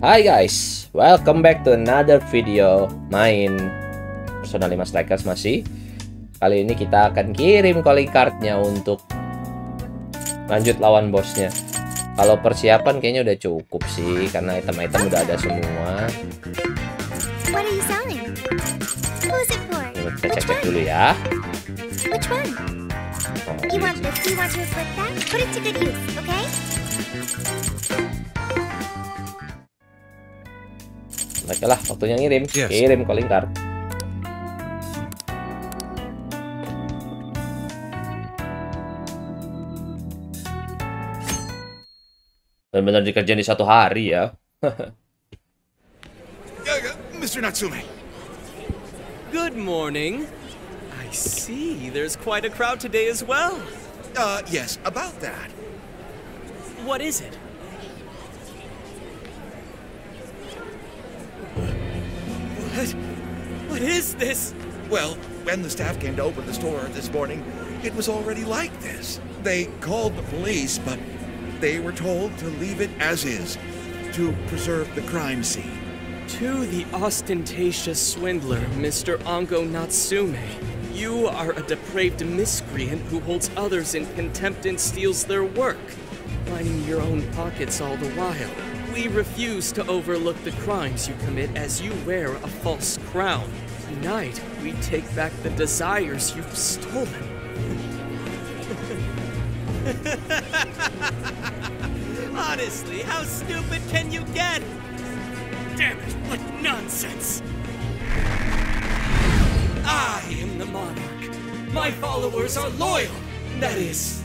Hai guys, welcome back to another video main Persona 5 Strikers masih. Kali ini kita akan kirim calling cardnya untuk lanjut lawan bosnya. Kalau persiapan kayaknya udah cukup sih, karena item-item udah ada semua. What are you selling? Who's it for? Kita cek dulu ya. Which one? You want this? Do you want to equip that? Put it to good use, okay? Baiklah, waktunya ngirim. Yes. Kirim calling card. Benar-benar dikerjain di satu hari ya. Mr. Natsume. Good morning. I see there's quite a crowd today as well. Yes, about that. What is it? What is this? Well, when the staff came to open the store this morning, it was already like this. They called the police, but they were told to leave it as is, to preserve the crime scene. To the ostentatious swindler, Mr. Ongo Natsume. You are a depraved miscreant who holds others in contempt and steals their work, lining your own pockets all the while. We refuse to overlook the crimes you commit as you wear a false crown. Tonight, we take back the desires you've stolen. Honestly, how stupid can you get? Damn it, what nonsense! I am the monarch. My followers are loyal. That is,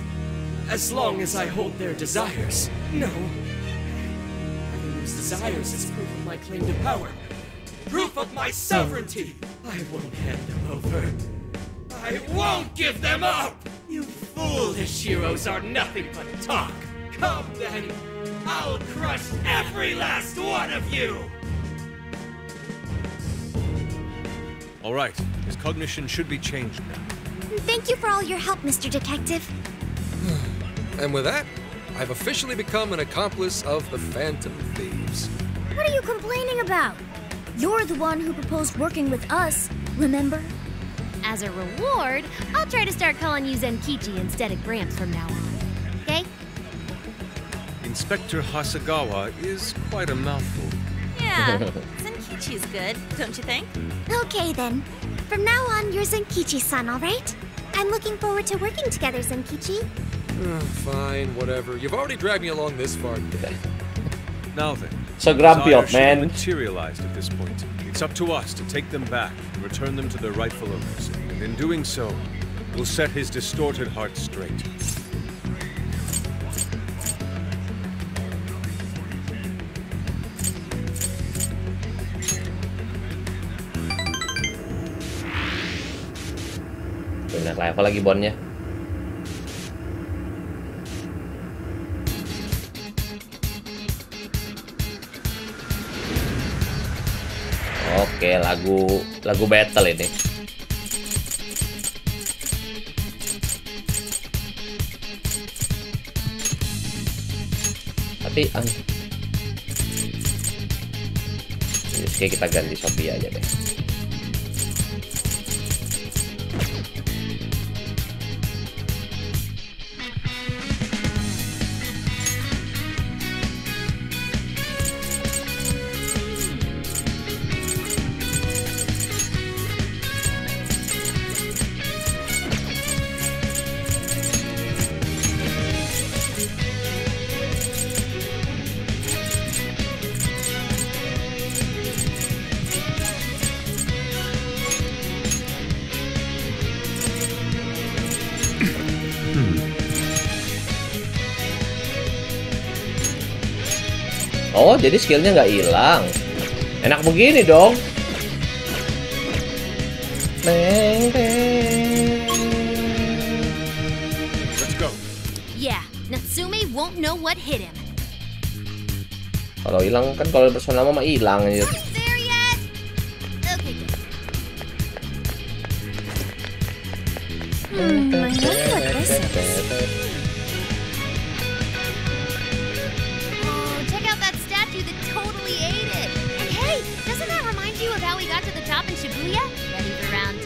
as long as I hold their desires. No. Desires is proof of my claim to power. Proof of my sovereignty. I won't hand them over. I won't give them up! You foolish heroes are nothing but talk. Come then, I'll crush every last one of you! All right, his cognition should be changed now. Thank you for all your help, Mr. Detective. And with that, I've officially become an accomplice of the Phantom Thieves. What are you complaining about? You're the one who proposed working with us, remember? As a reward, I'll try to start calling you Zenkichi instead of Gramps from now on. Okay? Inspector Hasagawa is quite a mouthful. Yeah, Zenkichi's good, don't you think? Okay then. From now on, you're Zenkichi-san, alright? I'm looking forward to working together, Zenkichi. Fine, whatever. You've already dragged me along this far. Now then, So grumpy desire old should have man. materialized at this point. It's up to us to take them back and return them to their rightful owners. And in doing so, we'll set his distorted heart straight. Benar level lagi bonnya. Oke, lagu battle ini. Tapi kayak kita ganti Sophia aja deh. Oh, jadi skillnya nggak hilang. Enak begini dong. Let's go. Yeah, Natsume won't know what hit him. Kalau hilang kan, kalau Persona mah hilang aja. Aren't there yet? Okay, good. I wonder what this is. Oh, check out that statue that totally ate we got to the top in Shibuya? Ready for round 2?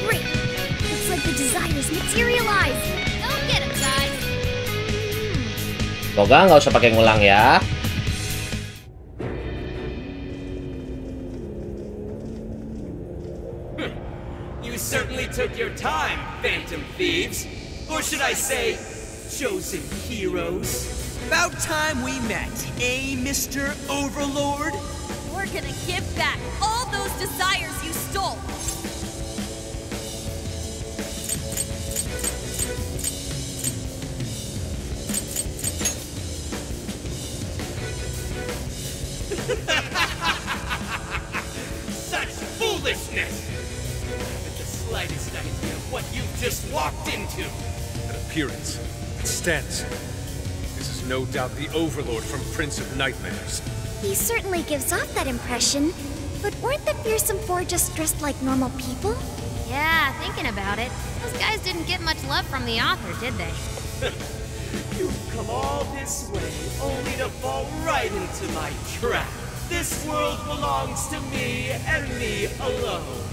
Great! Looks like the desires materialize! Go get 'em, guys! Semoga nggak usah pakai ngulang ya. You certainly took your time, Phantom Thieves. Or should I say, chosen heroes. About time we met, eh, Mr. Overlord? We're gonna give back all those desires you stole. Such foolishness! With the slightest idea of what you've just walked into. That appearance. It stands. This is no doubt the Overlord from Prince of Nightmares. He certainly gives off that impression. But weren't the fearsome four just dressed like normal people? Yeah, thinking about it, those guys didn't get much love from the author, did they? You've come all this way only to fall right into my trap. This world belongs to me and me alone.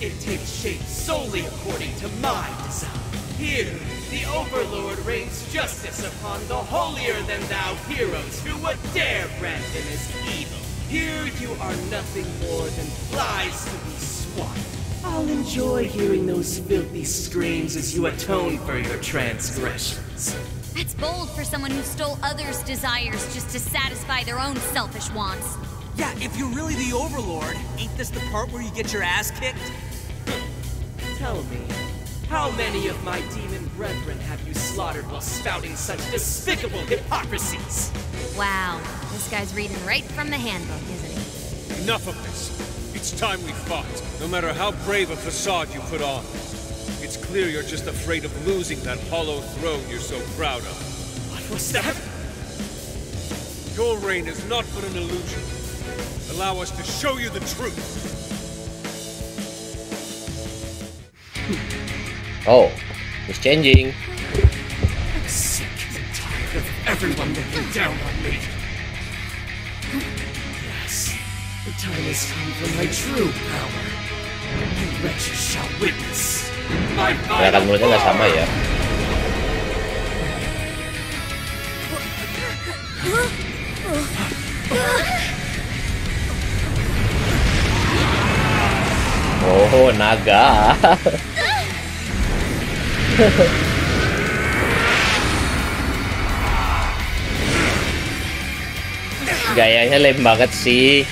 It takes shape solely according to my design. Here, the Overlord rains justice upon the holier-than-thou heroes who would dare brand him as evil. Here you are nothing more than flies to be swatted. I'll enjoy hearing those filthy screams as you atone for your transgressions. That's bold for someone who stole others' desires just to satisfy their own selfish wants. Yeah, if you're really the Overlord, ain't this the part where you get your ass kicked? Tell me, how many of my demon brethren have you slaughtered while spouting such despicable hypocrisies? Wow, this guy's reading right from the handbook, isn't he? Enough of this. It's time we fought, no matter how brave a facade you put on. It's clear you're just afraid of losing that hollow throne you're so proud of. What was that? Your reign is not but an illusion. Allow us to show you the truth. Oh, it's changing. I'm sick and tired of everyone looking down on me. Yes, the time has come for my true power. You wretches shall witness my Gerakan mulutnya nggak sama ya. Oh, naga. Gayanya lem banget sih.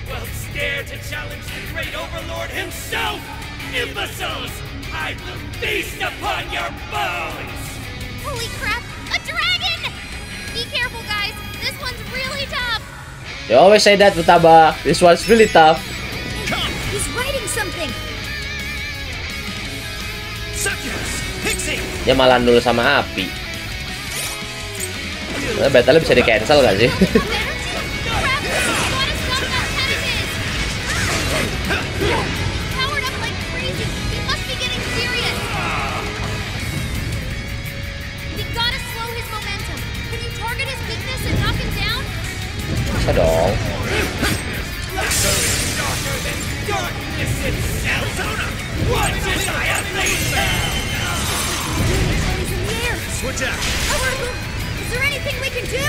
Well, scared to challenge the great Overlord himself! Imbeciles! I will feast upon your bones! Holy crap, a dragon! Be careful, guys. This one's really tough. You always say that, Futaba. This one's really tough. He's writing something. Dia malah dulu sama api. Battle bisa di cancel gak sih? Powered up like crazy. He must be getting serious. We gotta slow his momentum. Can you target his weakness and knock him down? Bisa dong. Darker than darkness itself! What did I unleash now? He's in the air. Switch out. Is there anything we can do?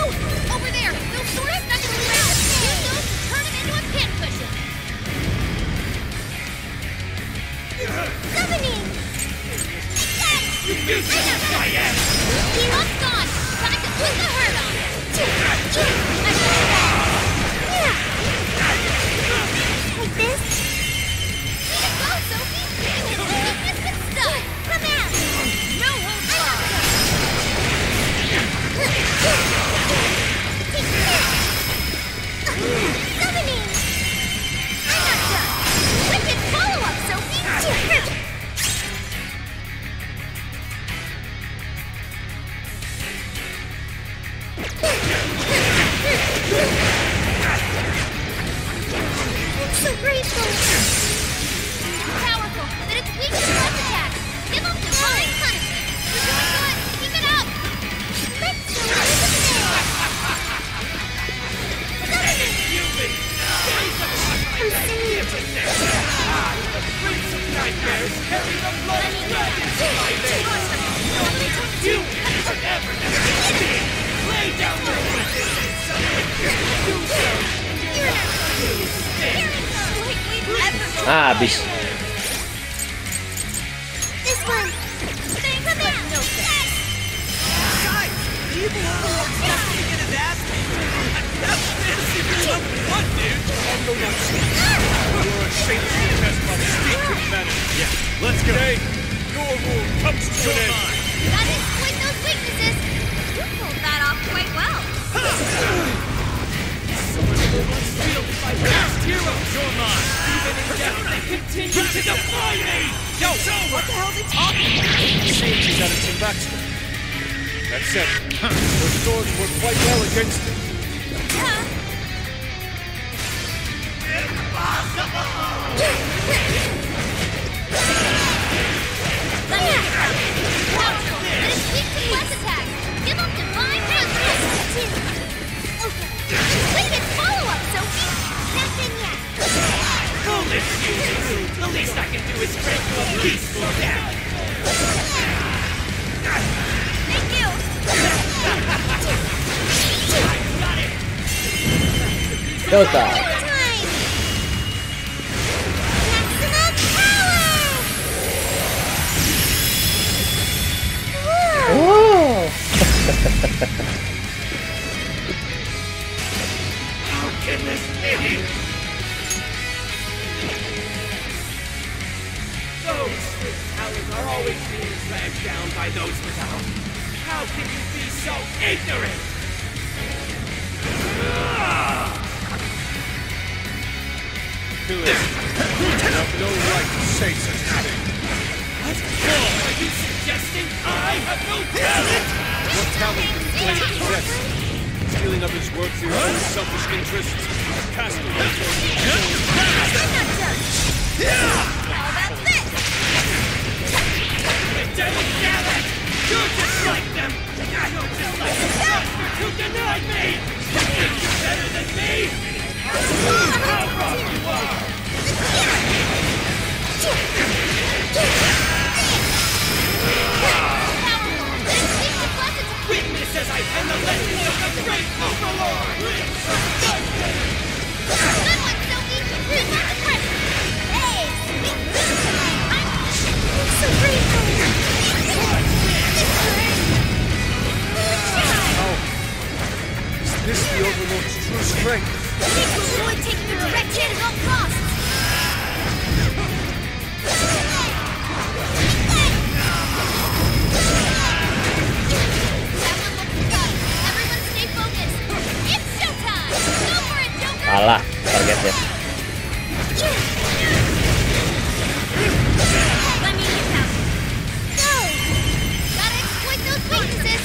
Over there. Those swords stuck in the ground. Use those to turn him into a pin cushion. Summoning! Yes! You useless giant! He looks gone. Time to put the hurt on. Like this? Way to go, Sophie! Weakness been stuck. Come at me. No holds barred. Take this. Summoning! I'm not done. Wicked follow-up, Sophie! Habis. This one. Thanks for that. No thanks. Guys, the evil overlord's just gonna get his ass kicked. That's fantasy real fun, dude. Uncle Natsume, you're a shameful test of speech and manner. Yeah, let's go. Today, your rule comes to an end. Gotta exploit those weaknesses. You pulled that off quite well. Wielded by past heroes. You're mine. Even in death, they continue to defy me. Yo, what the hell's he talking about? It seems he's added some backstory. That said, your swords work quite well against him. Give up divine wait a minute, follow up, Sophie! Nothing yet. Foolish you! The least I can do is break you a peaceful death. Thank you! I got it! Showtime. Time! Maximum power! Wow. How can this be? Those with talent are always being dragged down by those without. How can you be so ignorant? Too late. You have no right to say such a thing. What? Are you suggesting I have no talent? What talent do you claim to possess? Stealing others' work for your own selfish interests? Casting your Damn it! You're just like them! You're just like the bastard who denied me! You think you're better than me? How wrong you are! Witness as I pen the legend of the great overlord! Good one, Sophie! Who's on the press? Hey! I'm so grateful! Is this the Overlord's true strength? We need to avoid taking a direct hit at all costs! Everyone stay focused! It's showtime! Go for it, Joker! Alah, targetnya. Let me get out! Go! Gotta exploit those weaknesses!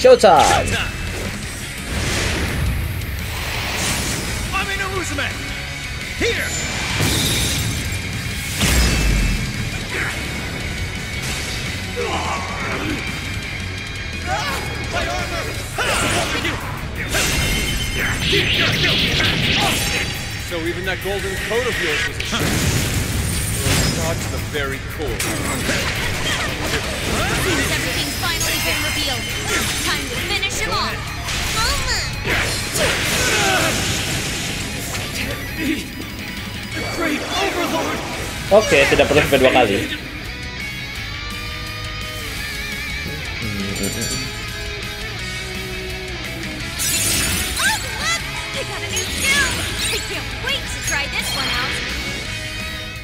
Showtime. I'm in Uzume! Here! My armor! So even that golden coat of yours was a sham. You're a god to the very core. Seems everything's finally been revealed. Time to finish him off. The great overlord! Oke, tidak perlu sampai 2 kali. I got a new skill. I can't wait to try this one out.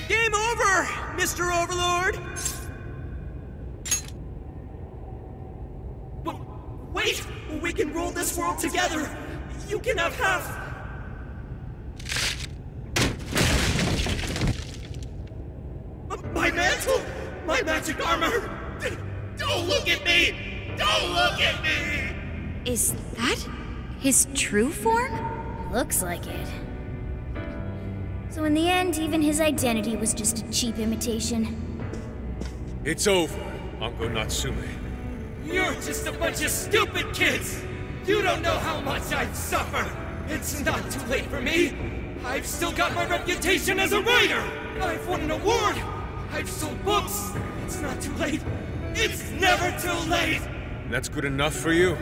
Game over, Mr. Overlord! Wait! We can rule this world together! You can have half! My mantle! My magic armor! Don't look at me! Don't look at me! Is that his true form? Looks like it. So in the end, even his identity was just a cheap imitation. It's over, Ango Natsume. You're just a bunch of stupid kids! You don't know how much I've suffered! It's not too late for me! I've still got my reputation as a writer! I've won an award! I've sold books! It's not too late. It's never too late. That's good enough for you?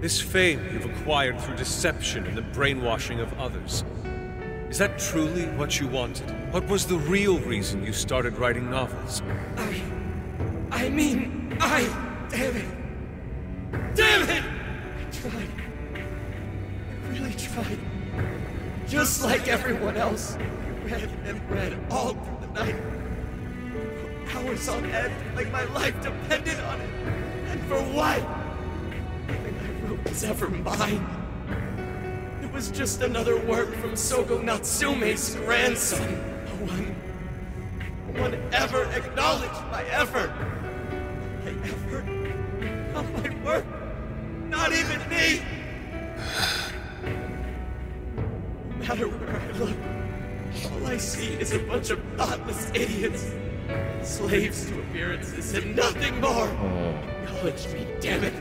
This fame you've acquired through deception and the brainwashing of others. Is that truly what you wanted? What was the real reason you started writing novels? Damn it. Damn it! I tried. I really tried. Just like everyone else. I read and read all through the night. For hours on end, like my life depended on it. And for what? Nothing I wrote was ever mine. It was just another work from Sogo Natsume's grandson. No one ever acknowledged my effort. My effort? Not my work. Not even me. No matter where I look, all I see is a bunch of thoughtless idiots. Slaves to appearances and nothing more. Acknowledge me, damn it.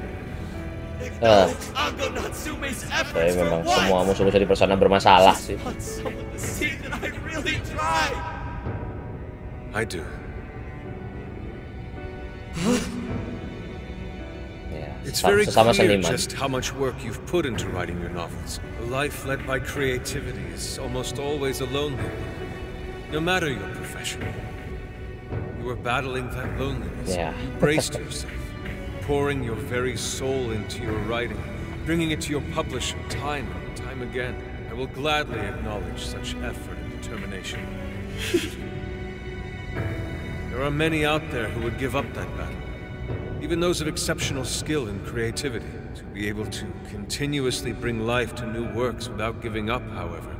Acknowledge Ango Natsume's efforts Tapi memang for what? semua musuh-musuh di Persona bermasalah sih. I want someone to see that I really tried. I do. It's very clear just how much work you've put into writing your novels. A life led by creativity is almost always a lonely one, no matter your profession. You were battling that loneliness. You braced yourself, pouring your very soul into your writing, bringing it to your publisher time and time again. I will gladly acknowledge such effort and determination. There are many out there who would give up that battle. Even those of exceptional skill and creativity. To be able to continuously bring life to new works without giving up, however,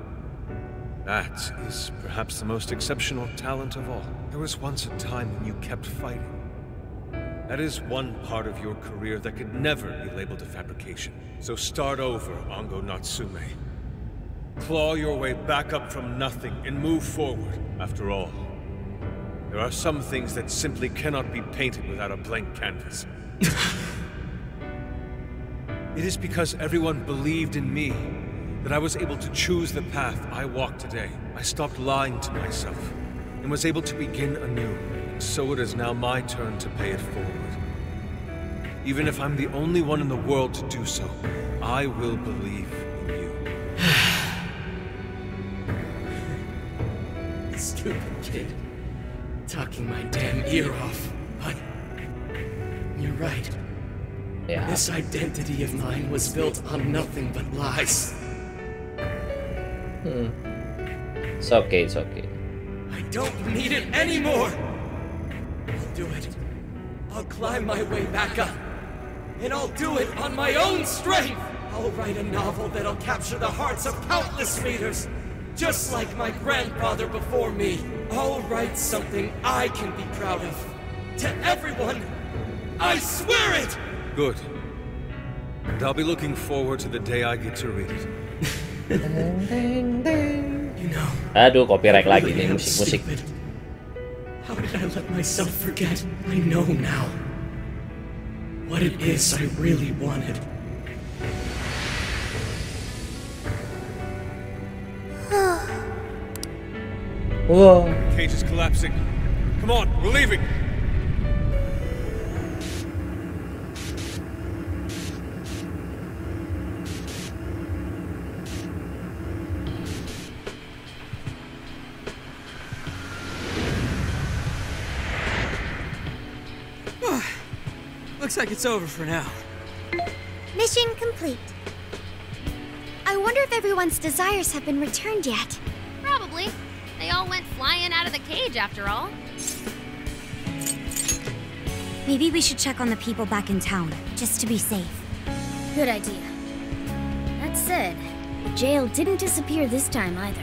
that is perhaps the most exceptional talent of all. There was once a time when you kept fighting. That is one part of your career that could never be labeled a fabrication. So start over, Ango Natsume. Claw your way back up from nothing and move forward. After all, there are some things that simply cannot be painted without a blank canvas. It is because everyone believed in me that I was able to choose the path I walk today. I stopped lying to myself and was able to begin anew. And so it is now my turn to pay it forward. Even if I'm the only one in the world to do so, I will believe in you. Stupid kid. Talking my damn ear off, but you're right. This identity of mine was built on nothing but lies. It's okay, it's okay. I don't need it anymore! I'll do it. I'll climb my way back up. And I'll do it on my own strength! I'll write a novel that'll capture the hearts of countless readers. Just like my grandfather before me. I'll write something I can be proud of. To everyone, I swear it! Good. And I'll be looking forward to the day I get to read it. You know, aduh, copyright lagi nih musik-musik. How did I let myself forget? I know now. What it is I really wanted. Whoa. Cage is collapsing. Come on, we're leaving. Looks like it's over for now. Mission complete. I wonder if everyone's desires have been returned yet. Probably. They all went flying out of the cage after all. Maybe we should check on the people back in town, just to be safe. Good idea. That said, the jail didn't disappear this time either.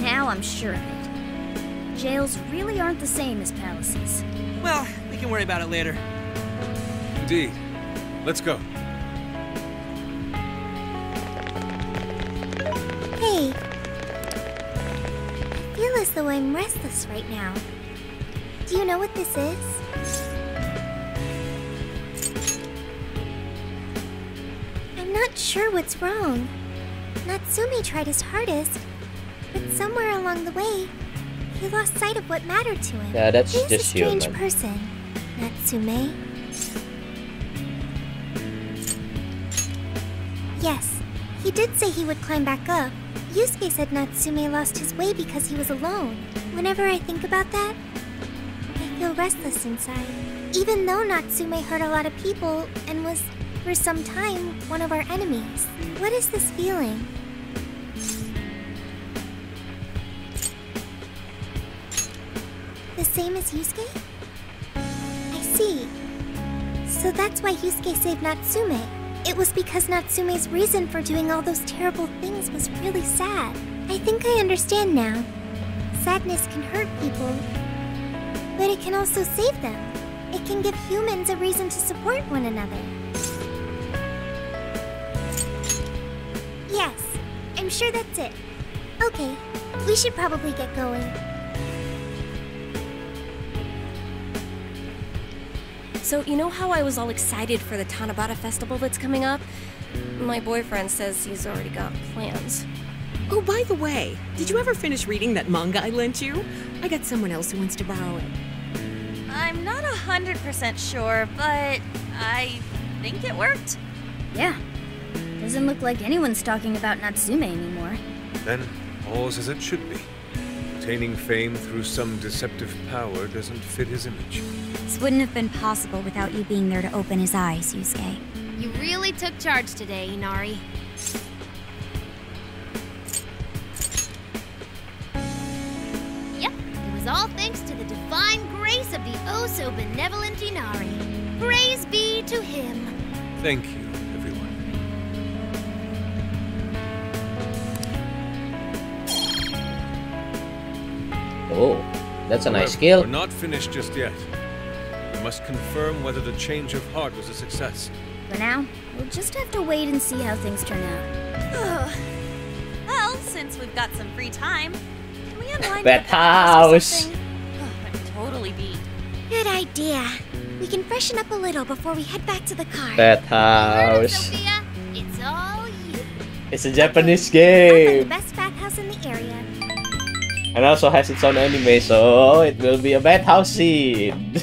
Now I'm sure of it. Jails really aren't the same as palaces. Well, we can worry about it later. Indeed. Let's go. Hey. I feel as though I'm restless right now. Do you know what this is? I'm not sure what's wrong. Natsume tried his hardest, but somewhere along the way, He lost sight of what mattered to him. Yeah, that's He's just a strange human. person, Natsume. Yes, he did say he would climb back up. Yusuke said Natsume lost his way because he was alone. Whenever I think about that, I feel restless inside. Even though Natsume hurt a lot of people and was, for some time, one of our enemies. What is this feeling? The same as Yusuke? I see. So that's why Yusuke saved Natsume. It was because Natsume's reason for doing all those terrible things was really sad. I think I understand now. Sadness can hurt people, but it can also save them. It can give humans a reason to support one another. Yes, I'm sure that's it. Okay, we should probably get going. So, you know how I was all excited for the Tanabata festival that's coming up? My boyfriend says he's already got plans. Oh, by the way, did you ever finish reading that manga I lent you? I got someone else who wants to borrow it. I'm not 100% sure, but I think it worked. Yeah. Doesn't look like anyone's talking about Natsume anymore. Then, all's as it should be. Attaining fame through some deceptive power doesn't fit his image. This wouldn't have been possible without you being there to open his eyes, Yusuke. You really took charge today, Inari. Yep, it was all thanks to the divine grace of the oh-so-benevolent Inari. Praise be to him. Thank you, everyone. Oh, that's a nice However, skill. We're not finished just yet. We must confirm whether the change of heart was a success. For now, we'll just have to wait and see how things turn out. Well, since we've got some free time, can we unwind Bat at the house or house. something? I'm totally beat. Good idea. We can freshen up a little before we head back to the car. Bathhouse. Sophia, it's all you. It's a Japanese I found the game. best bathhouse in the area. And also has its own anime, so it will be a bathhouse scene.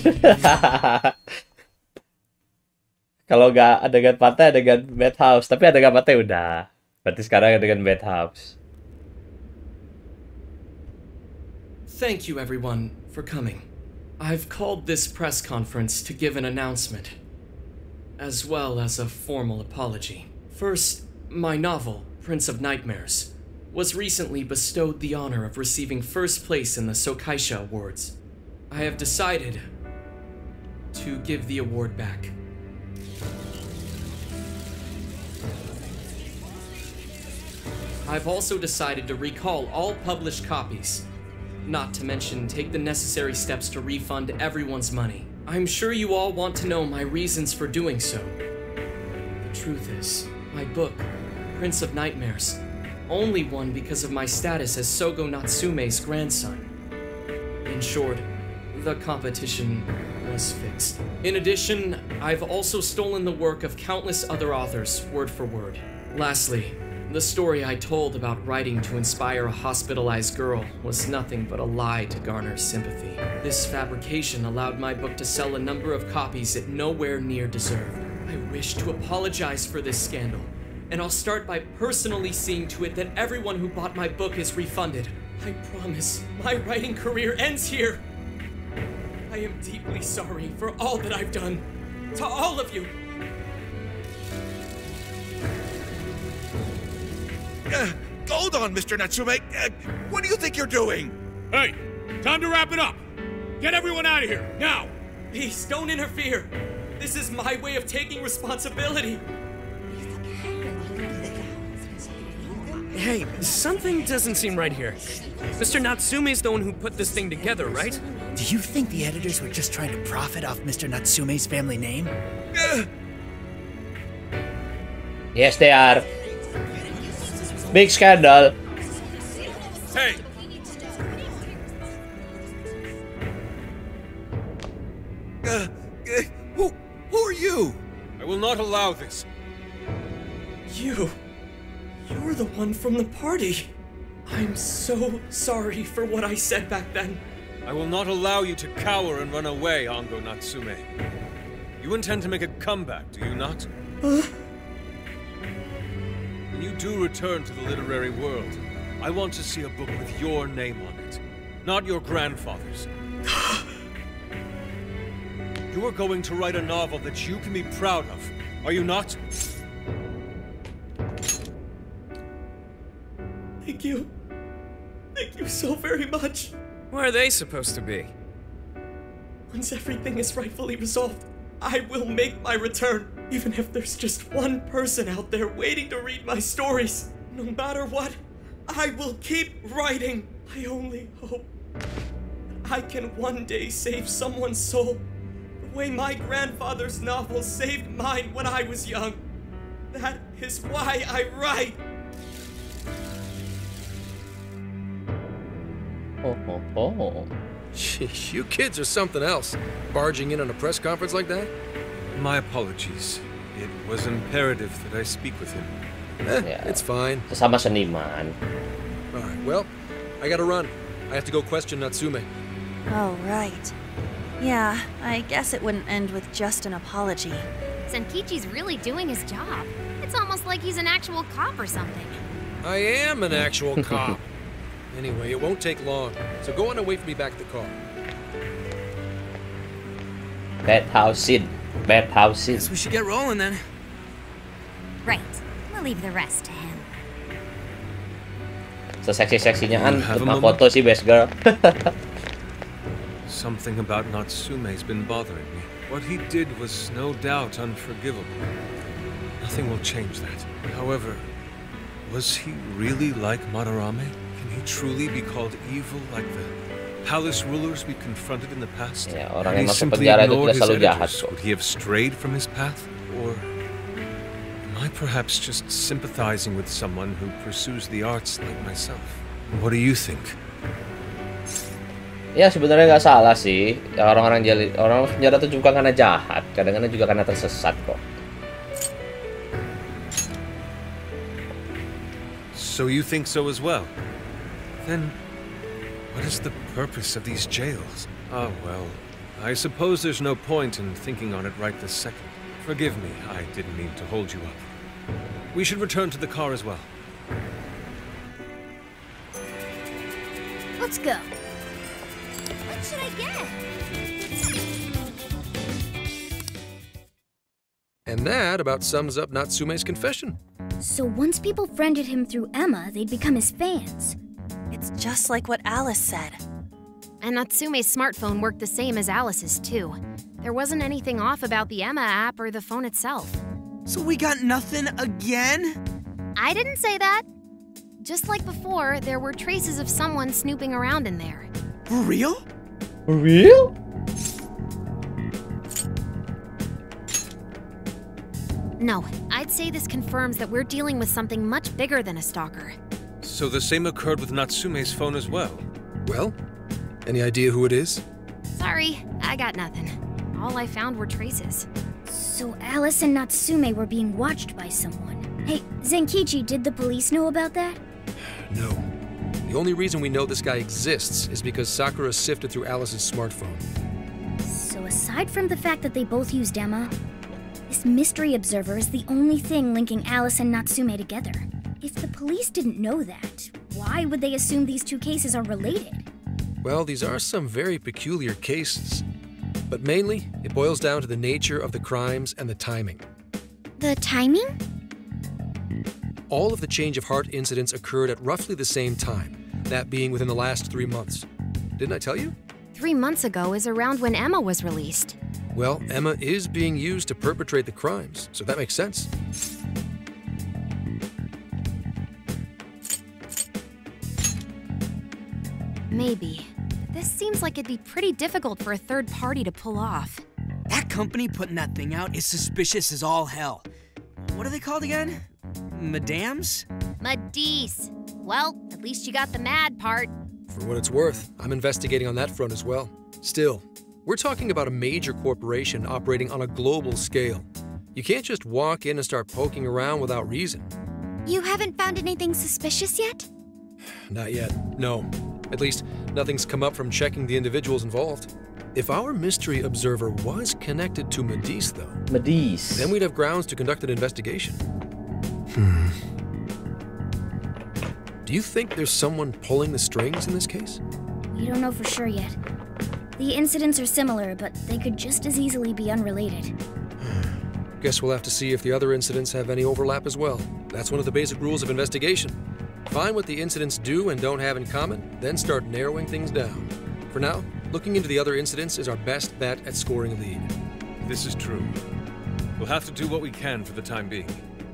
Kalau nggak adegan pantai, adegan bathhouse. Tapi adegan pantai udah. Berarti sekarang adegan bathhouse. Thank you, everyone, for coming. I've called this press conference to give an announcement, as well as a formal apology. First, my novel, Prince of Nightmares, was recently bestowed the honor of receiving first place in the Sokaisha Awards. I have decided to give the award back. I've also decided to recall all published copies, not to mention take the necessary steps to refund everyone's money. I'm sure you all want to know my reasons for doing so. The truth is, my book, Prince of Nightmares, only won because of my status as Sogo Natsume's grandson. In short, the competition was fixed. In addition, I've also stolen the work of countless other authors, word for word. Lastly, the story I told about writing to inspire a hospitalized girl was nothing but a lie to garner sympathy. This fabrication allowed my book to sell a number of copies it nowhere near deserved. I wish to apologize for this scandal, and I'll start by personally seeing to it that everyone who bought my book is refunded. I promise, my writing career ends here. I am deeply sorry for all that I've done. To all of you. Hold on, Mr. Natsume. What do you think you're doing? Hey, time to wrap it up. Get everyone out of here, now! Please, don't interfere. This is my way of taking responsibility. Hey, something doesn't seem right here. Mr. Natsume's the one who put this thing together, right? Do you think the editors were just trying to profit off Mr. Natsume's family name? Yes, they are. Big scandal. Hey! Who are you? I will not allow this. You're the one from the party. I'm so sorry for what I said back then. I will not allow you to cower and run away, Ango Natsume. You intend to make a comeback, do you not? When you do return to the literary world, I want to see a book with your name on it, not your grandfather's. You are going to write a novel that you can be proud of, are you not? Thank you. Thank you so very much. Where are they supposed to be? Once everything is rightfully resolved, I will make my return, even if there's just one person out there waiting to read my stories. No matter what, I will keep writing. I only hope I can one day save someone's soul the way my grandfather's novel saved mine when I was young. That is why I write. Sheesh, you kids are something else. Barging in on a press conference like that? My apologies. It was imperative that I speak with him. It's fine. Sesama seniman. Alright, well, I gotta run. I have to go question Natsume. Oh, right. Yeah, I guess it wouldn't end with just an apology. Senkichi's really doing his job. It's almost like he's an actual cop or something. I am an actual cop. Anyway, it won't take long, so go on and wait for me back at the car. Bad housing. Bad housing. Guess we should get rolling then. Right. We'll leave the rest to him. Seseksi-seksinya untuk foto sih, best girl. Something about Natsume's been bothering me. What he did was no doubt unforgivable. Nothing will change that. However, was he really like Madarame? Can he truly be called evil like the palace rulers we confronted in the past? Ya, orang yang masuk penjara itu tidak selalu jahat kok. Would he have strayed from his path? Or am I perhaps just sympathizing with someone who pursues the arts like myself? What do you think? Ya, sebenarnya nggak salah sih. Ya, orang penjara itu juga karena jahat, kadang-kadang juga karena tersesat kok. So you think so as well? Then, what is the purpose of these jails? Ah, well, I suppose there's no point in thinking on it right this second. Forgive me, I didn't mean to hold you up. We should return to the car as well. Let's go. What should I get? And that about sums up Natsume's confession. So once people friended him through Emma, they'd become his fans. It's just like what Alice said. And Natsume's smartphone worked the same as Alice's, too. There wasn't anything off about the Emma app or the phone itself. So we got nothing again? I didn't say that. Just like before, there were traces of someone snooping around in there. For real? For real? No, I'd say this confirms that we're dealing with something much bigger than a stalker. So the same occurred with Natsume's phone as well? Well, any idea who it is? Sorry, I got nothing. All I found were traces. So Alice and Natsume were being watched by someone. Hey, Zenkichi, did the police know about that? No. The only reason we know this guy exists is because Sakura sifted through Alice's smartphone. So aside from the fact that they both used Emma, this mystery observer is the only thing linking Alice and Natsume together. If the police didn't know that, why would they assume these two cases are related? Well, these are some very peculiar cases. But mainly, it boils down to the nature of the crimes and the timing. The timing? All of the change of heart incidents occurred at roughly the same time, that being within the last 3 months. Didn't I tell you? 3 months ago is around when Emma was released. Well, Emma is being used to perpetrate the crimes, so that makes sense. Maybe. This seems like it'd be pretty difficult for a third party to pull off. That company putting that thing out is suspicious as all hell. What are they called again? Madams? Madis. Well, at least you got the mad part. For what it's worth, I'm investigating on that front as well. Still, we're talking about a major corporation operating on a global scale. You can't just walk in and start poking around without reason. You haven't found anything suspicious yet? Not yet, no. At least, nothing's come up from checking the individuals involved. If our mystery observer was connected to Medis, though... Medis. Then we'd have grounds to conduct an investigation. Do you think there's someone pulling the strings in this case? We don't know for sure yet. The incidents are similar, but they could just as easily be unrelated. Guess we'll have to see if the other incidents have any overlap as well. That's one of the basic rules of investigation. Find what the incidents do and don't have in common, then start narrowing things down. For now, looking into the other incidents is our best bet at scoring a lead. This is true. We'll have to do what we can for the time being.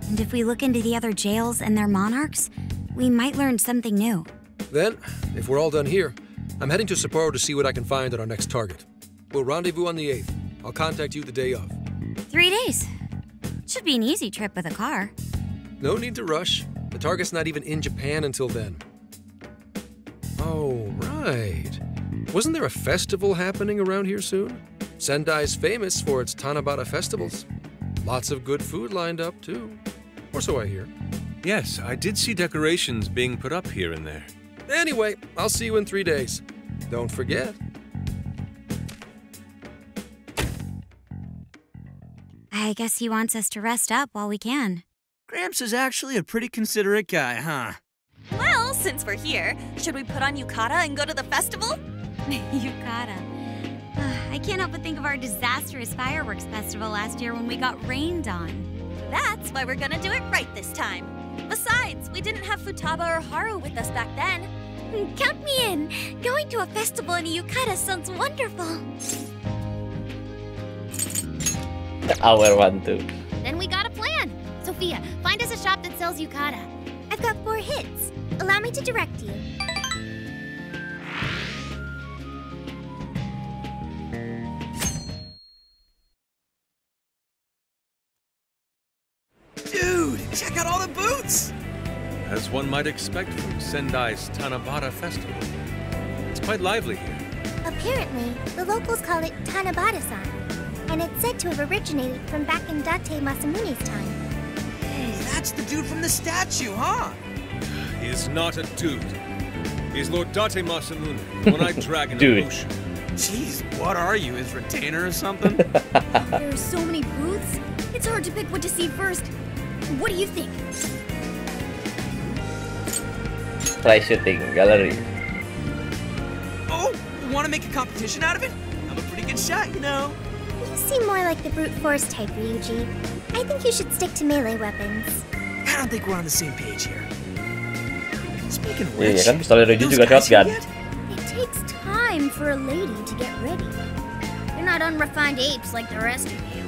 And if we look into the other jails and their monarchs, we might learn something new. Then, if we're all done here, I'm heading to Sapporo to see what I can find at our next target. We'll rendezvous on the 8th. I'll contact you the day of. 3 days. Should be an easy trip with a car. No need to rush. The target's not even in Japan until then. Oh, right. Wasn't there a festival happening around here soon? Sendai's famous for its Tanabata festivals. Lots of good food lined up, too. Or so I hear. Yes, I did see decorations being put up here and there. Anyway, I'll see you in 3 days. Don't forget. I guess he wants us to rest up while we can. Gramps is actually a pretty considerate guy, huh? Well, since we're here, should we put on yukata and go to the festival? Yukata. I can't help but think of our disastrous fireworks festival last year when we got rained on. That's why we're gonna do it right this time. Besides, we didn't have Futaba or Haru with us back then. Count me in! Going to a festival in a yukata sounds wonderful! Our one too. Then we got a plan. Sophia, find us a shop that sells yukata. I've got 4 hits. Allow me to direct you. Dude, check out all the boots! As one might expect from Sendai's Tanabata festival. It's quite lively here. Apparently, the locals call it Tanabata-san, and it's said to have originated from back in Date Masamune's time. Hey, that's the dude from the statue, huh? He's not a dude. He's Lord Date Masamune, the one-eyed dragon Dude. of Ocean. Jeez, what are you, his retainer or something? There are so many booths, it's hard to pick what to see first. What do you think? Try shooting gallery. Oh, want to make a competition out of it? I'm a pretty good shot, you know. You seem more like the brute force type, Ryuji. I think you should stick to melee weapons. I don't think we're on the same page here. Speaking of Iya which, kan, pistol Ryuji those juga guys shotgun. here yet? It takes time for a lady to get ready. They're not unrefined apes like the rest of you.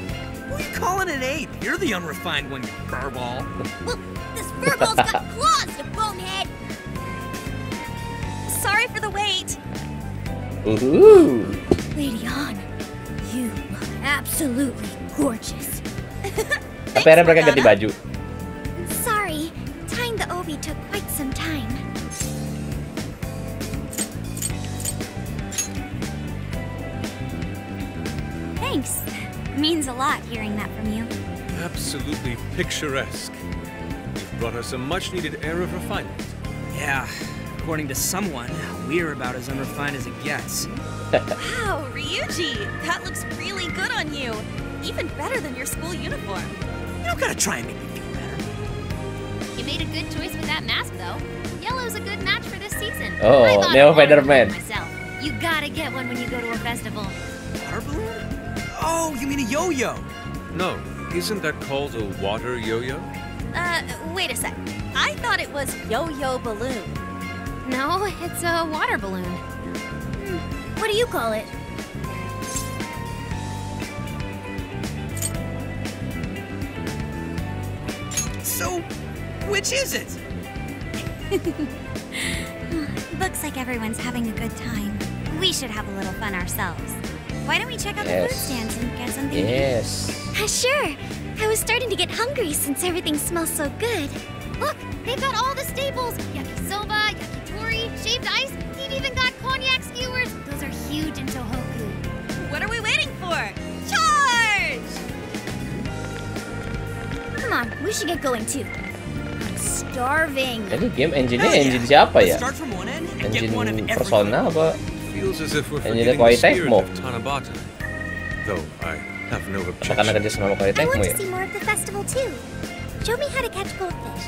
Who are you calling an ape? You're the unrefined one, you furball. Well, this furball's got claws, you bonehead! Sorry for the wait. Ooh. Lady Han, you look absolutely gorgeous. Tapi akhirnya mereka ganti baju. Sorry, tying the obi took quite some time. Thanks. Means a lot hearing that from you. Absolutely picturesque. You've brought us a much-needed air of refinement. Yeah, according to someone, we're about as unrefined as it gets. Wow, Ryuji, that looks really good on you. Even better than your school uniform. You don't gotta try and make me feel better. You made a good choice with that mask, though. Yellow's a good match for this season. Oh, I thought Neo of water Spider-Man. balloon myself. You gotta get one when you go to a festival. Water balloon? Oh, you mean a yo-yo? No, isn't that called a water yo-yo? Wait a sec. I thought it was yo-yo balloon. No, it's a water balloon. What do you call it? So, which is it? Looks like everyone's having a good time. We should have a little fun ourselves. Why don't we check out the food stands and get something? Yes. Sure. I was starting to get hungry since everything smells so good. Look, they've got all the staples. Yakisoba, yakitori, shaved ice. They've even got cognac skewers. Those are huge in Tohoku. What are we waiting for? Charge! Come on, we should get going too. I'm starving. Ini game engine-nya engine siapa ya? Start from one end and get one of Engine every. Persona apa? Feels as if we're Engine forgetting the Koei spirit Tecmo. of Tanabata. Though I have no Apakah karena objection. kerja sama Koei I Tecmo want to ya? see more of the festival too. Show me how to catch goldfish.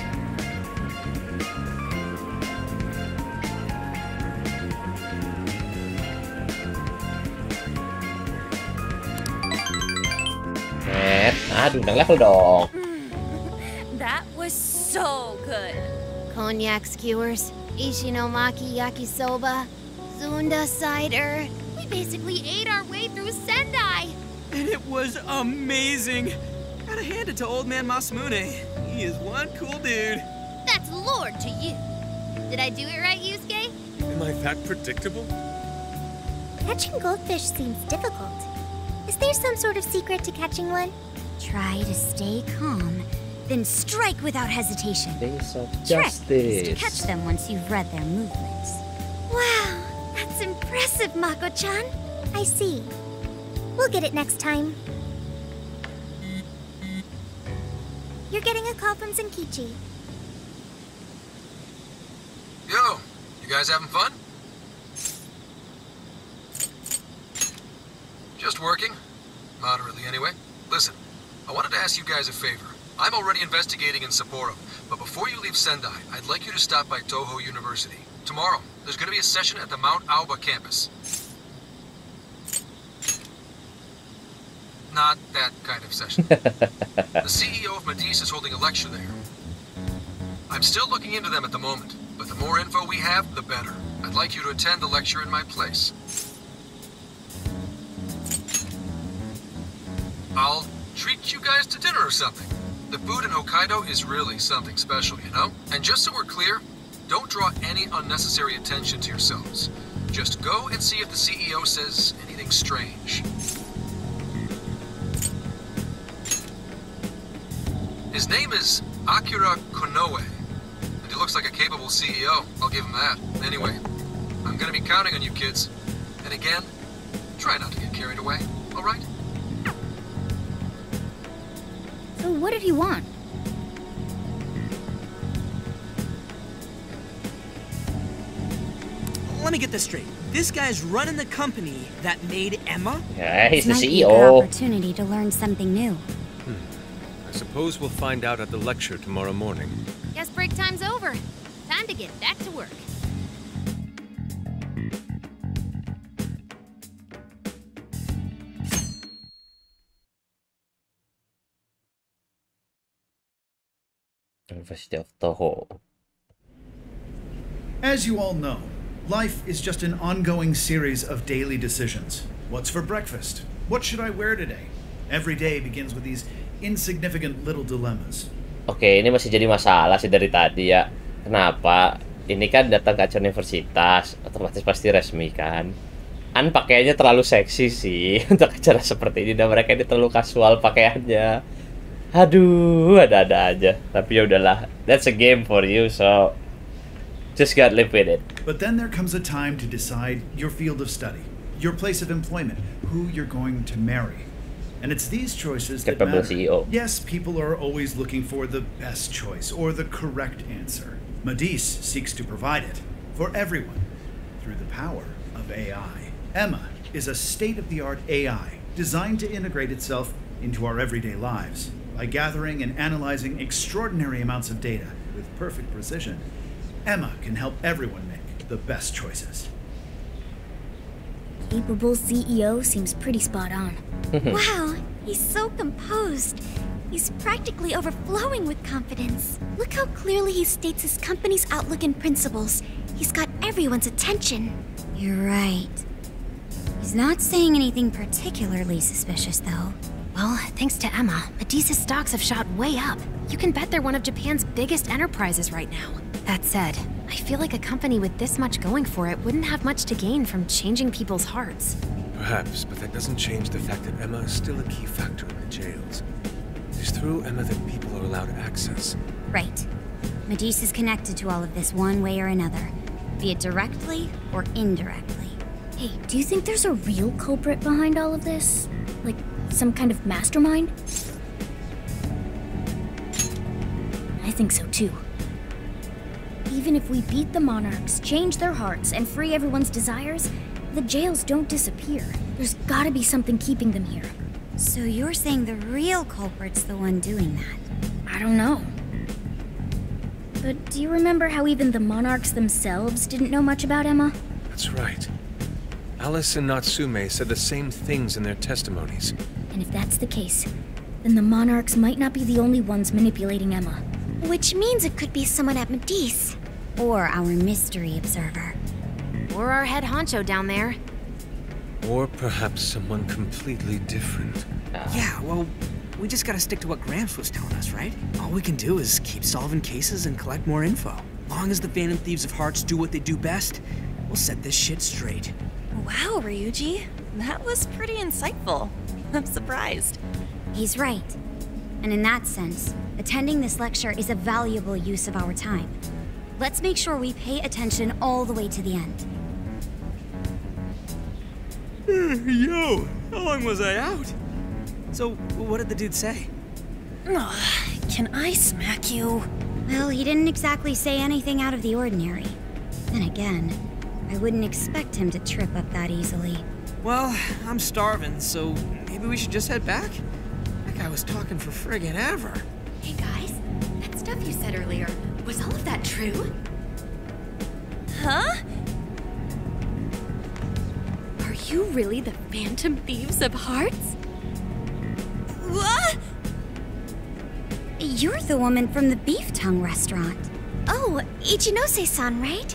Aduh, udah level dong. That was so good. Cognac skewers, Ishinomaki yakisoba, Zunda cider. We basically ate our way through Sendai. And it was amazing. Gotta hand it to old man Masamune. He is one cool dude. That's Lord to you. Did I do it right, Yusuke? Am I that predictable? Catching goldfish seems difficult. Is there some sort of secret to catching one? Try to stay calm, then strike without hesitation. Days of Trick is to Justice. catch them once you've read their movements. Wow, that's impressive, Mako-chan. I see. We'll get it next time. You're getting a call from Zenkichi. Yo, you guys having fun? Just working. Moderately, anyway. Listen, I wanted to ask you guys a favor. I'm already investigating in Sapporo, but before you leave Sendai, I'd like you to stop by Toho University. Tomorrow, there's going to be a session at the Mount Aoba campus. Not that kind of session. The CEO of Medice is holding a lecture there. I'm still looking into them at the moment, but the more info we have, the better. I'd like you to attend the lecture in my place. I'll treat you guys to dinner or something. The food in Hokkaido is really something special, you know? And just so we're clear, don't draw any unnecessary attention to yourselves. Just go and see if the CEO says anything strange. His name is Akira Konoe, and he looks like a capable CEO. I'll give him that. Anyway, I'm gonna be counting on you kids. And again, try not to get carried away, all right? So what did he want? Let me get this straight. This guy's running the company that made Emma? Yeah, he's the Might be a CEO. good opportunity to learn something new. I suppose we'll find out at the lecture tomorrow morning. Guess break time's over. Time to get back to work. University of Toho. As you all know, life is just an ongoing series of daily decisions. What's for breakfast? What should I wear today? Every day begins with these insignificant little dilemmas. Oke, ini masih jadi masalah sih dari tadi ya. Kenapa? Ini kan datang ke acara universitas, otomatis pasti resmi kan. Pakaiannya terlalu seksi sih untuk acara seperti ini, dan mereka ini terlalu kasual pakaiannya. Aduh, ada-ada aja. Tapi ya udahlah, that's a game for you, so just gotta live with it. But then there comes a time to decide your field of study, your place of employment, who you're going to marry. And it's these choices that Capable matter. CEO. Yes, people are always looking for the best choice or the correct answer. Medice seeks to provide it for everyone through the power of AI. Emma is a state-of-the-art AI designed to integrate itself into our everyday lives. By gathering and analyzing extraordinary amounts of data with perfect precision, Emma can help everyone make the best choices. Capable CEO seems pretty spot on. Wow, he's so composed. He's practically overflowing with confidence. Look how clearly he states his company's outlook and principles. He's got everyone's attention. You're right. He's not saying anything particularly suspicious, though. Well, thanks to Emma, Medice's stocks have shot way up. You can bet they're one of Japan's biggest enterprises right now. That said, I feel like a company with this much going for it wouldn't have much to gain from changing people's hearts. Perhaps, but that doesn't change the fact that Emma is still a key factor in the jails. It's through Emma that people are allowed access. Right. Medice is connected to all of this one way or another, be it directly or indirectly. Hey, do you think there's a real culprit behind all of this? Like, some kind of mastermind? I think so too. Even if we beat the monarchs, change their hearts, and free everyone's desires, the jails don't disappear. There's gotta be something keeping them here. So you're saying the real culprit's the one doing that? I don't know. But do you remember how even the monarchs themselves didn't know much about Emma? That's right. Alice and Natsume said the same things in their testimonies. And if that's the case, then the monarchs might not be the only ones manipulating Emma. Which means it could be someone at Metis. Or our mystery observer. Or our head honcho down there. Or perhaps someone completely different. Yeah, well, we just gotta stick to what Gramps was telling us, right? All we can do is keep solving cases and collect more info. Long as the Phantom Thieves of Hearts do what they do best, we'll set this shit straight. Wow, Ryuji. That was pretty insightful. I'm surprised. He's right. And in that sense, attending this lecture is a valuable use of our time. Let's make sure we pay attention all the way to the end. Yo, how long was I out? So, what did the dude say? Can I smack you? Well, he didn't exactly say anything out of the ordinary. Then again, I wouldn't expect him to trip up that easily. Well, I'm starving, so maybe we should just head back? That guy was talking for friggin' ever. Hey guys, that stuff you said earlier, was all of that true? Huh? Are you really the Phantom Thieves of Hearts? What? You're the woman from the Beef Tongue restaurant. Oh, Ichinose-san, right?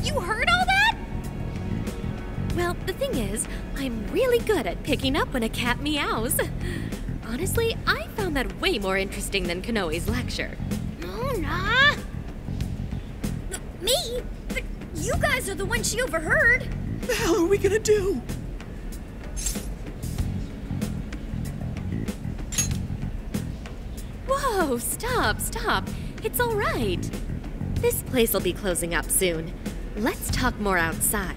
You heard all that? Well, the thing is, I'm really good at picking up when a cat meows. Honestly, I found that way more interesting than Konoe's lecture. Mona! Me? But you guys are the ones she overheard. The hell are we gonna do? Whoa, stop. It's all right. This place will be closing up soon. Let's talk more outside.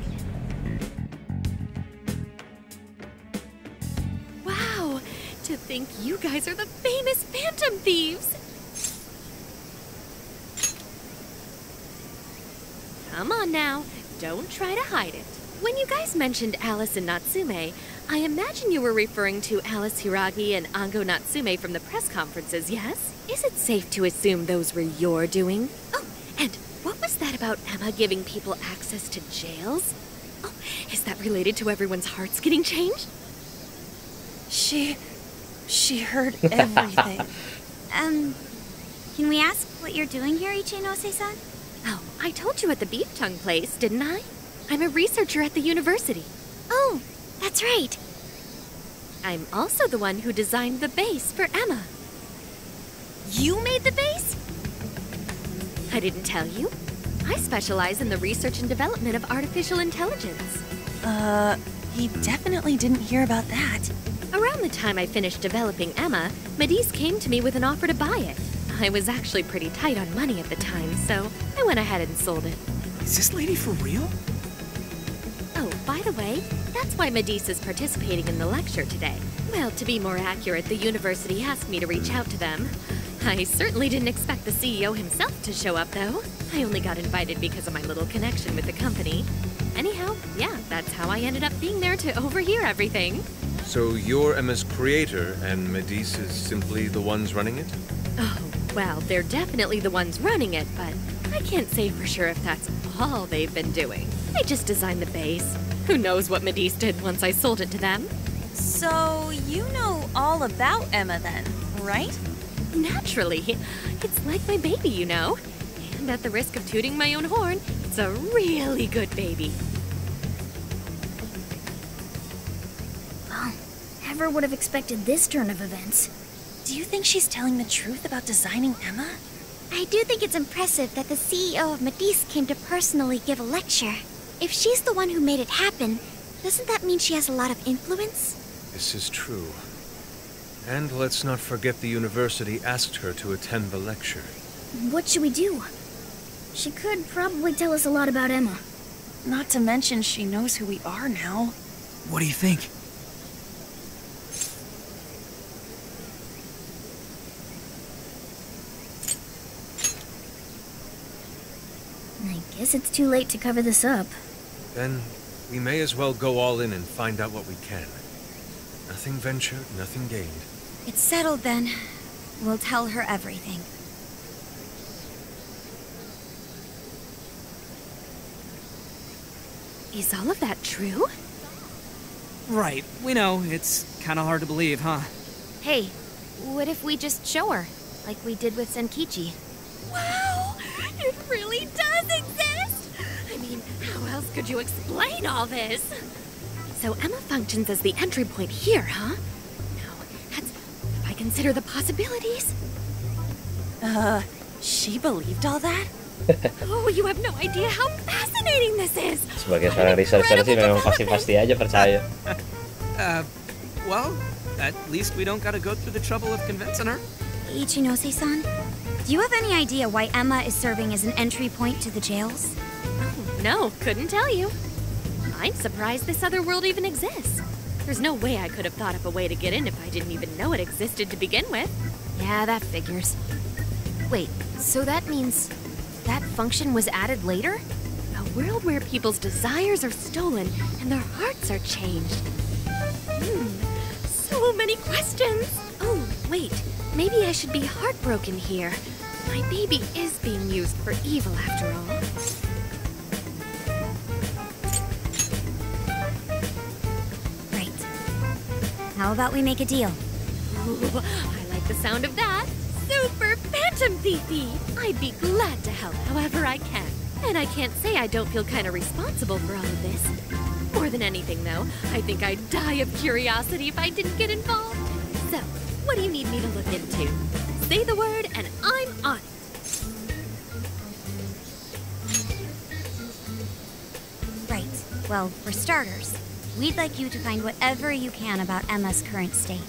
Wow, to think you guys are the famous Phantom Thieves. Come on now, don't try to hide it. When you guys mentioned Alice and Natsume, I imagine you were referring to Alice Hiragi and Ango Natsume from the press conferences, yes? Is it safe to assume those were your doing? Oh, and what was that about Emma giving people access to jails? Oh, is that related to everyone's hearts getting changed? She heard everything. Can we ask what you're doing here, Ichinose-san? Oh, I told you at the Beef Tongue place, didn't I? I'm a researcher at the university. Oh, that's right. I'm also the one who designed the base for Emma. You made the base? I didn't tell you. I specialize in the research and development of artificial intelligence. He definitely didn't hear about that. Around the time I finished developing Emma, Metis came to me with an offer to buy it. I was actually pretty tight on money at the time, so I went ahead and sold it. Is this lady for real? Oh, by the way, that's why Metis is participating in the lecture today. Well, to be more accurate, the university asked me to reach out to them. I certainly didn't expect the CEO himself to show up, though. I only got invited because of my little connection with the company. Anyhow, yeah, that's how I ended up being there to overhear everything. So you're Emma's creator, and Metis is simply the ones running it? Oh, well, they're definitely the ones running it, but I can't say for sure if that's all they've been doing. I just designed the base. Who knows what Metis did once I sold it to them? So you know all about Emma then, right? Naturally. It's like my baby, you know. And at the risk of tooting my own horn, it's a really good baby. Well, never would have expected this turn of events. Do you think she's telling the truth about designing Emma? I do think it's impressive that the CEO of Metis came to personally give a lecture. If she's the one who made it happen, doesn't that mean she has a lot of influence? This is true. And let's not forget the university asked her to attend the lecture. What should we do? She could probably tell us a lot about Emma. Not to mention she knows who we are now. What do you think? Guess it's too late to cover this up. Then we may as well go all in and find out what we can. Nothing ventured, nothing gained. It's settled then. We'll tell her everything. Is all of that true? Right. We know. It's kind of hard to believe, huh? Hey, what if we just show her, like we did with Senkichi? Wow! It really does exist! I mean, how else could you explain all this? So Emma functions as the entry point here, huh? No, that's... if I consider the possibilities... She believed all that? Oh, you have no idea how fascinating this is! Sebagai seorang researcher sih memang pasti aja percaya. Well, at least we don't gotta go through the trouble of convincing her. Ichinose-san, do you have any idea why Emma is serving as an entry point to the jails? Oh, no, couldn't tell you. I'm surprised this other world even exists. There's no way I could have thought up a way to get in if I didn't even know it existed to begin with. Yeah, that figures. Wait, so that means that function was added later? A world where people's desires are stolen and their hearts are changed. So many questions. Oh, wait, maybe I should be heartbroken here. My baby is being used for evil after all. Right. How about we make a deal? Ooh, I like the sound of that. Super Phantom Thiefy! I'd be glad to help however I can. And I can't say I don't feel kind of responsible for all of this. More than anything, though, I think I'd die of curiosity if I didn't get involved. So, what do you need me to look into? Say the word and I'm on it. Right. Well, for starters, we'd like you to find whatever you can about Emma's current state.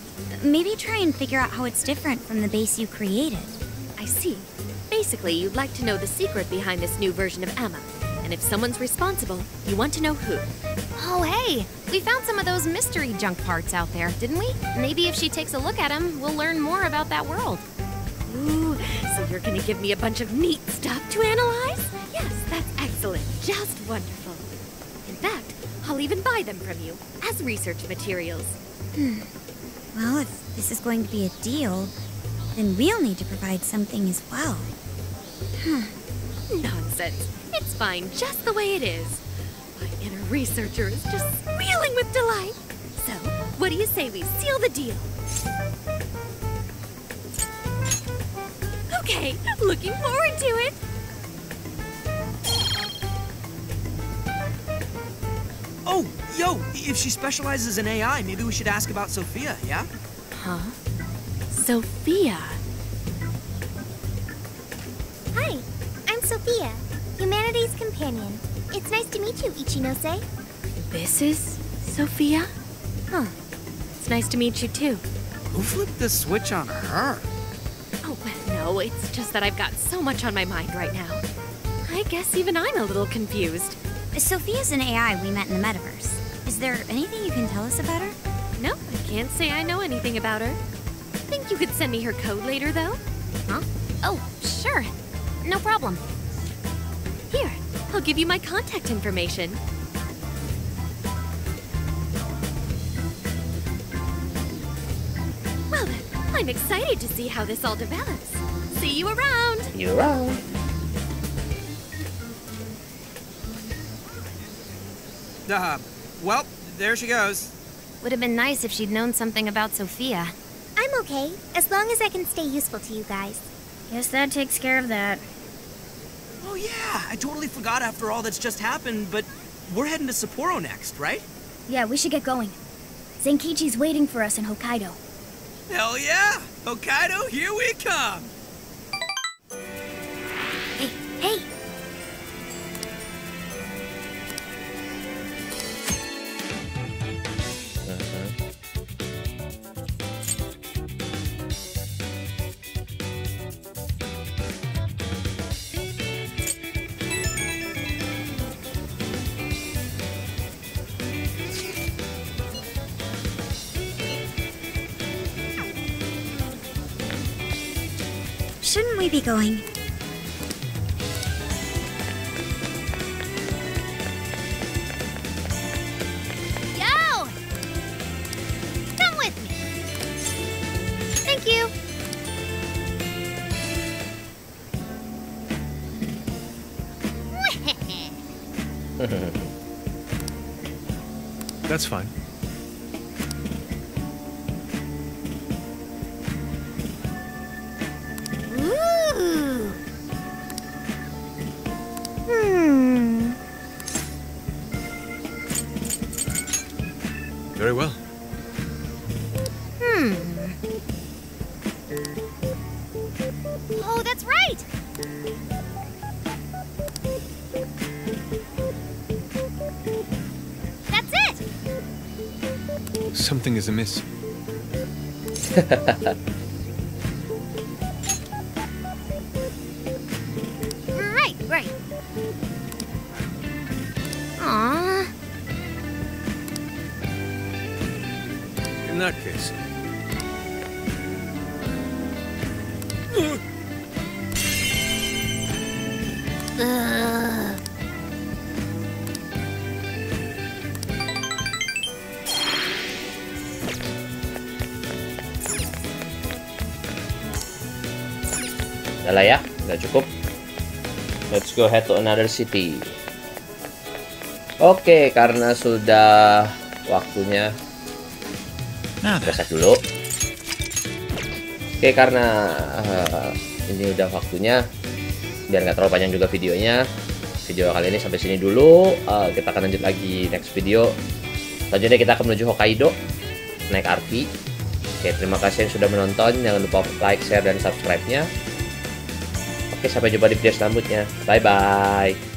Maybe try and figure out how it's different from the base you created. I see. Basically, you'd like to know the secret behind this new version of Emma. And if someone's responsible, you want to know who. Oh, hey! We found some of those mystery junk parts out there, didn't we? Maybe if she takes a look at them, we'll learn more about that world. Ooh, so you're gonna give me a bunch of neat stuff to analyze? Yes, that's excellent. Just wonderful. In fact, I'll even buy them from you as research materials. Well, if this is going to be a deal, then we'll need to provide something as well. Nonsense. It's fine just the way it is. My inner researcher is just squealing with delight. So, what do you say we seal the deal? Okay, looking forward to it. Oh, yo, if she specializes in AI, maybe we should ask about Sophia, yeah? Huh? Sophia? Hi, I'm Sophia, Humanity's companion. It's nice to meet you, Ichinose. This is Sophia? Huh. It's nice to meet you too. Who flipped the switch on her? Oh, no, it's just that I've got so much on my mind right now. I guess even I'm a little confused. Sophia's an AI we met in the metaverse. Is there anything you can tell us about her? No, I can't say I know anything about her. Think you could send me her code later, though? Huh? Oh, sure. No problem. Here, I'll give you my contact information. Well then, I'm excited to see how this all develops. See you around! See you around! Well, there she goes. Would have been nice if she'd known something about Sophia. I'm okay, as long as I can stay useful to you guys. Guess that takes care of that. Oh yeah, I totally forgot after all that's just happened, but we're heading to Sapporo next, right? Yeah, we should get going. Zenkichi's waiting for us in Hokkaido. Hell yeah! Hokkaido, here we come! Hey! Shouldn't we be going? Thank you. That's fine. Ooh. Very well. Oh, that's right. That's it. Something is amiss. Right. Aww. In that case. Udah lah ya, udah cukup. Let's go head to another city. Oke, karena sudah waktunya. Kita set dulu. Oke, karena ini udah waktunya, biar nggak terlalu panjang juga videonya. Video kali ini sampai sini dulu. Kita akan lanjut lagi next video. Selanjutnya kita akan menuju Hokkaido, naik RV. Oke, terima kasih yang sudah menonton. Jangan lupa like, share, dan subscribe-nya. Oke, sampai jumpa di video selanjutnya. Bye-bye.